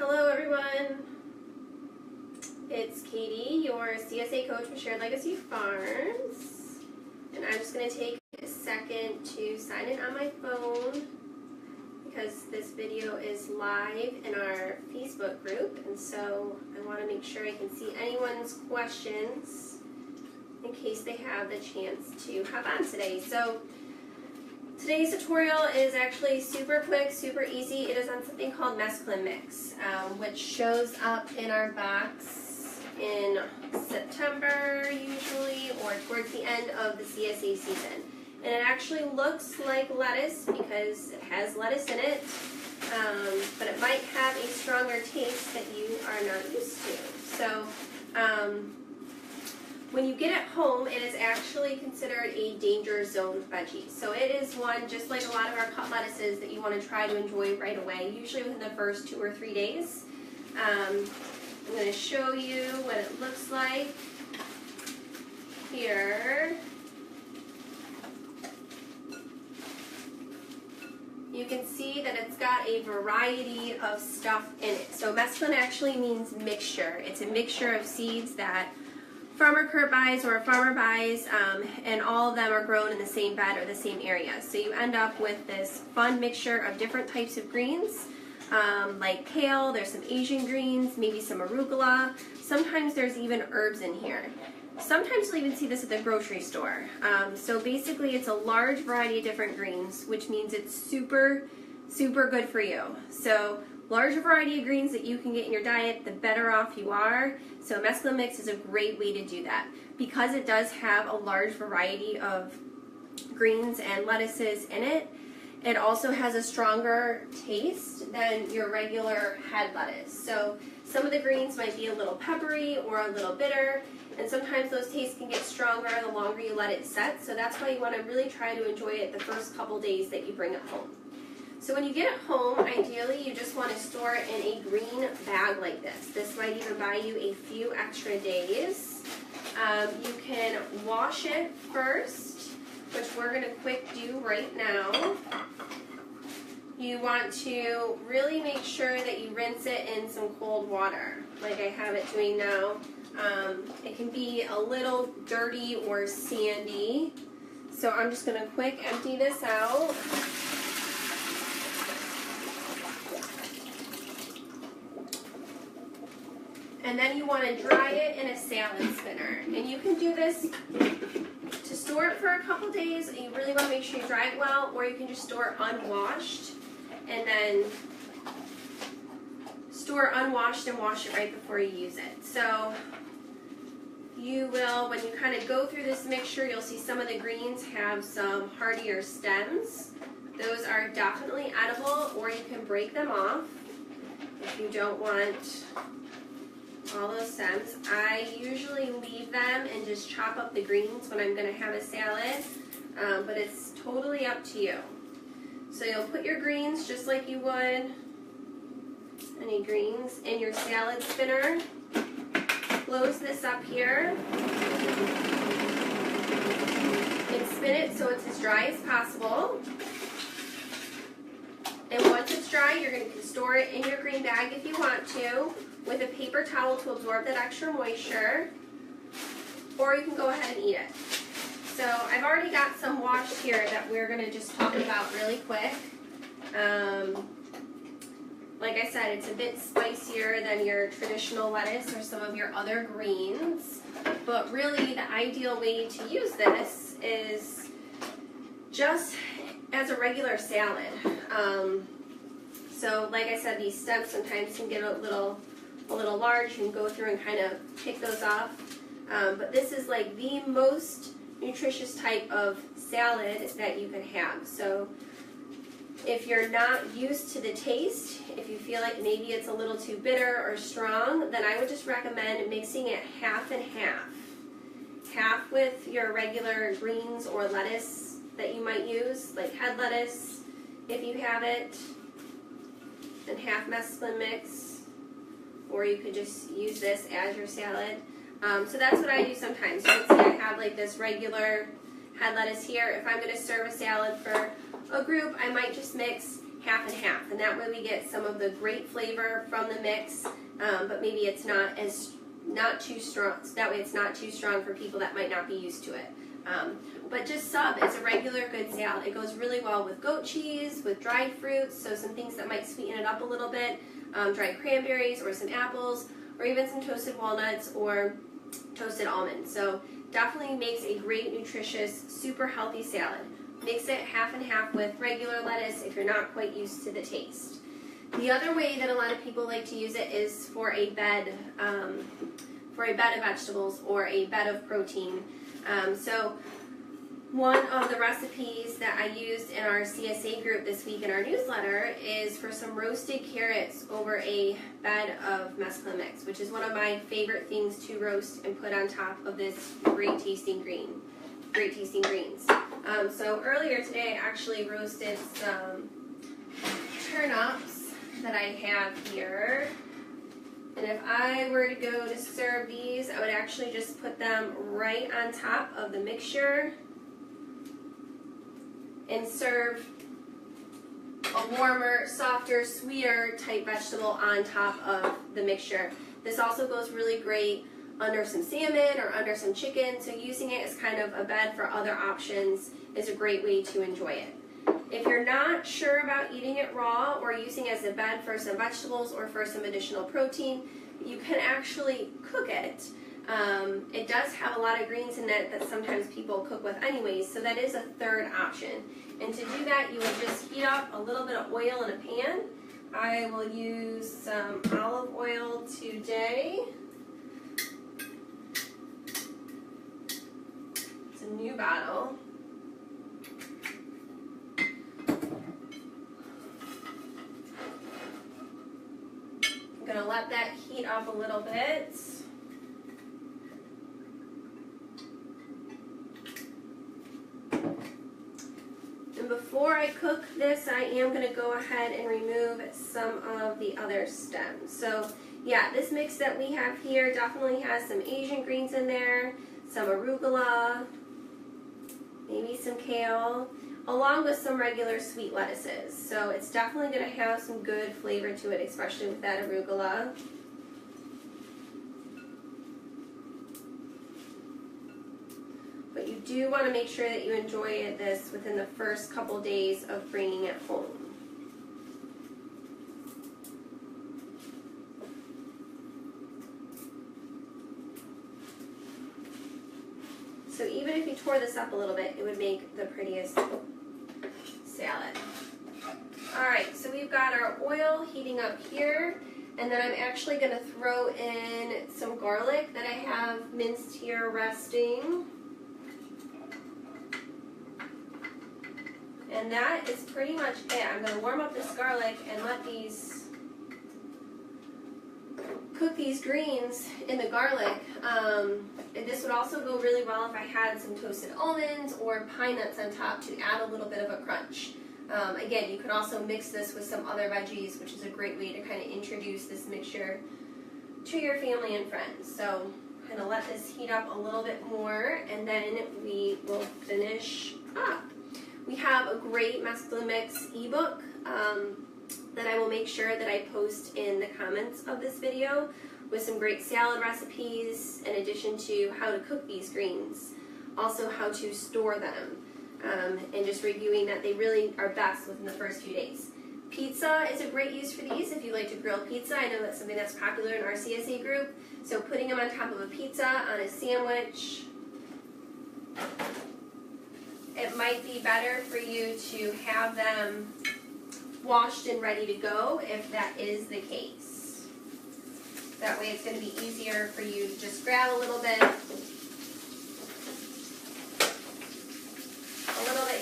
Hello everyone, it's Katie, your CSA coach with Shared Legacy Farms, and I'm just going to take a second to sign in on my phone because this video is live in our Facebook group, and so I want to make sure I can see anyone's questions in case they have the chance to hop on today. So today's tutorial is actually super quick, super easy. It is on something called Mesclun mix, which shows up in our box in September usually, or towards the end of the CSA season. And it actually looks like lettuce because it has lettuce in it, but it might have a stronger taste that you are not used to. So when you get it home, it is actually considered a danger zone veggie. So it is one, just like a lot of our cut lettuces, that you want to try to enjoy right away, usually within the first 2 or 3 days. I'm going to show you what it looks like here. You can see that it's got a variety of stuff in it. So mesclun actually means mixture. It's a mixture of seeds that farmer Kurt buys or a farmer buys, and all of them are grown in the same bed or the same area. So you end up with this fun mixture of different types of greens, like kale, there's some Asian greens, maybe some arugula. Sometimes there's even herbs in here. Sometimes you'll even see this at the grocery store. So basically it's a large variety of different greens, which means it's super, super good for you. So larger variety of greens that you can get in your diet, the better off you are. So Mesclun mix is a great way to do that. Because it does have a large variety of greens and lettuces in it, it also has a stronger taste than your regular head lettuce. So some of the greens might be a little peppery or a little bitter, and sometimes those tastes can get stronger the longer you let it set. So that's why you want to really try to enjoy it the first couple days that you bring it home. So when you get it home, ideally you just want to store it in a green bag like this. This might even buy you a few extra days. You can wash it first, which we're going to quick do right now. You want to really make sure that you rinse it in some cold water, like I have it doing now. It can be a little dirty or sandy, so I'm just going to quick empty this out. And then you want to dry it in a salad spinner. And you can do this to store it for a couple days, and you really want to make sure you dry it well, or you can just store it unwashed and then store it unwashed and wash it right before you use it. So you will, when you kind of go through this mixture, you'll see some of the greens have some hardier stems. Those are definitely edible, or you can break them off if you don't want all those stems. I usually leave them and just chop up the greens when I'm going to have a salad, but it's totally up to you. So you'll put your greens just like you would any greens in your salad spinner. Close this up here and spin it so it's as dry as possible. And once it's dry, you're going to store it in your green bag if you want to, with a paper towel to absorb that extra moisture, or you can go ahead and eat it. So I've already got some washed here that we're going to just talk about really quick. Like I said, it's a bit spicier than your traditional lettuce or some of your other greens, but really the ideal way to use this is just as a regular salad. So like I said, these stems sometimes can get a little large. You can go through and kind of pick those off. But this is like the most nutritious type of salad that you can have. So if you're not used to the taste, if you feel like maybe it's a little too bitter or strong, then I would just recommend mixing it half and half. Half with your regular greens or lettuce that you might use, like head lettuce if you have it, and half mesclun mix, or you could just use this as your salad. So that's what I do sometimes. You can see I have like this regular head lettuce here. If I'm going to serve a salad for a group, I might just mix half and half, and that way we get some of the great flavor from the mix, but maybe it's not too strong. So that way it's not too strong for people that might not be used to it. But just sub is a regular good salad. It goes really well with goat cheese, with dried fruits, so some things that might sweeten it up a little bit, dried cranberries or some apples, or even some toasted walnuts or toasted almonds. So definitely makes a great, nutritious, super healthy salad. Mix it half and half with regular lettuce if you're not quite used to the taste. The other way that a lot of people like to use it is for a bed of vegetables or a bed of protein. So one of the recipes that I used in our CSA group this week in our newsletter is for some roasted carrots over a bed of mesclun mix, which is one of my favorite things to roast and put on top of this great tasting greens. So earlier today I actually roasted some turnips that I have here. And if I were to go to serve these, I would actually just put them right on top of the mixture and serve a warmer, softer, sweeter type vegetable on top of the mixture. This also goes really great under some salmon or under some chicken, so using it as kind of a bed for other options is a great way to enjoy it. If you're not sure about eating it raw or using it as a bed for some vegetables or for some additional protein, you can actually cook it. It does have a lot of greens in it that sometimes people cook with anyways, so that is a third option. And to do that, you would just heat up a little bit of oil in a pan. I will use some olive oil today. It's a new bottle. I'm going to let that heat up a little bit. And before I cook this, I am going to go ahead and remove some of the other stems. So yeah, this mix that we have here definitely has some Asian greens in there, some arugula, maybe some kale, along with some regular sweet lettuces. So it's definitely going to have some good flavor to it, especially with that arugula. But you do want to make sure that you enjoy this within the first couple days of bringing it home. So even if you tore this up a little bit, it would make the prettiest salad. Alright, so we've got our oil heating up here, and then I'm actually going to throw in some garlic that I have minced here resting. And that is pretty much it. I'm going to warm up this garlic and let these cook these greens in the garlic. And this would also go really well if I had some toasted almonds or pine nuts on top to add a little bit of a crunch. Again, you can also mix this with some other veggies, which is a great way to kind of introduce this mixture to your family and friends. So I'm going to let this heat up a little bit more, and then we will finish up. We have a great Mesclun Mix ebook that I will make sure that I post in the comments of this video with some great salad recipes in addition to how to cook these greens, also how to store them, and just reviewing that they really are best within the first few days. Pizza is a great use for these if you like to grill pizza. I know that's something that's popular in our CSA group, so putting them on top of a pizza, on a sandwich. It might be better for you to have them washed and ready to go if that is the case. That way it's going to be easier for you to just grab a little bit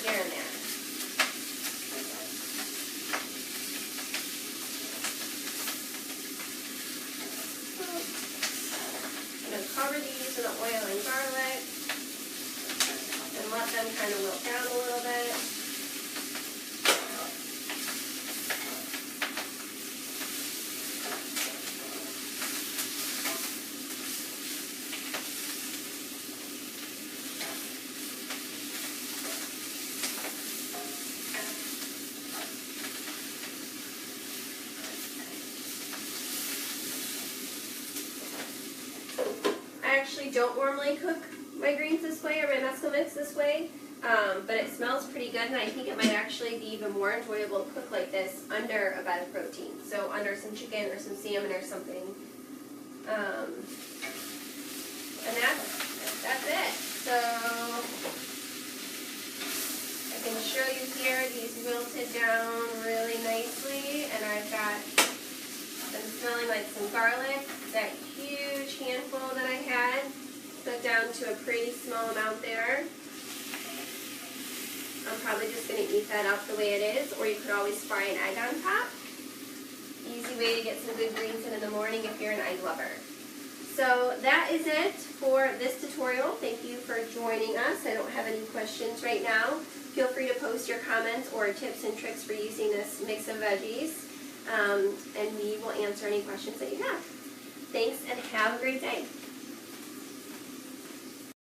here and there. I'm going to cover these in the oil and garlic and let them kind of wilt down a little bit. don't normally cook my greens this way or my mesclun mix this way, but it smells pretty good, and I think it might actually be even more enjoyable to cook like this under a bed of protein. So under some chicken or some salmon or something. And that's it. So I can show you here, these wilted down really nicely, and I've got them smelling like some garlic. That huge handful that I had, put down to a pretty small amount there. I'm probably just going to eat that up the way it is, or you could always fry an egg on top. Easy way to get some good greens in the morning if you're an egg lover. So that is it for this tutorial. Thank you for joining us. I don't have any questions right now. Feel free to post your comments or tips and tricks for using this mix of veggies, and we will answer any questions that you have. Thanks, and have a great day.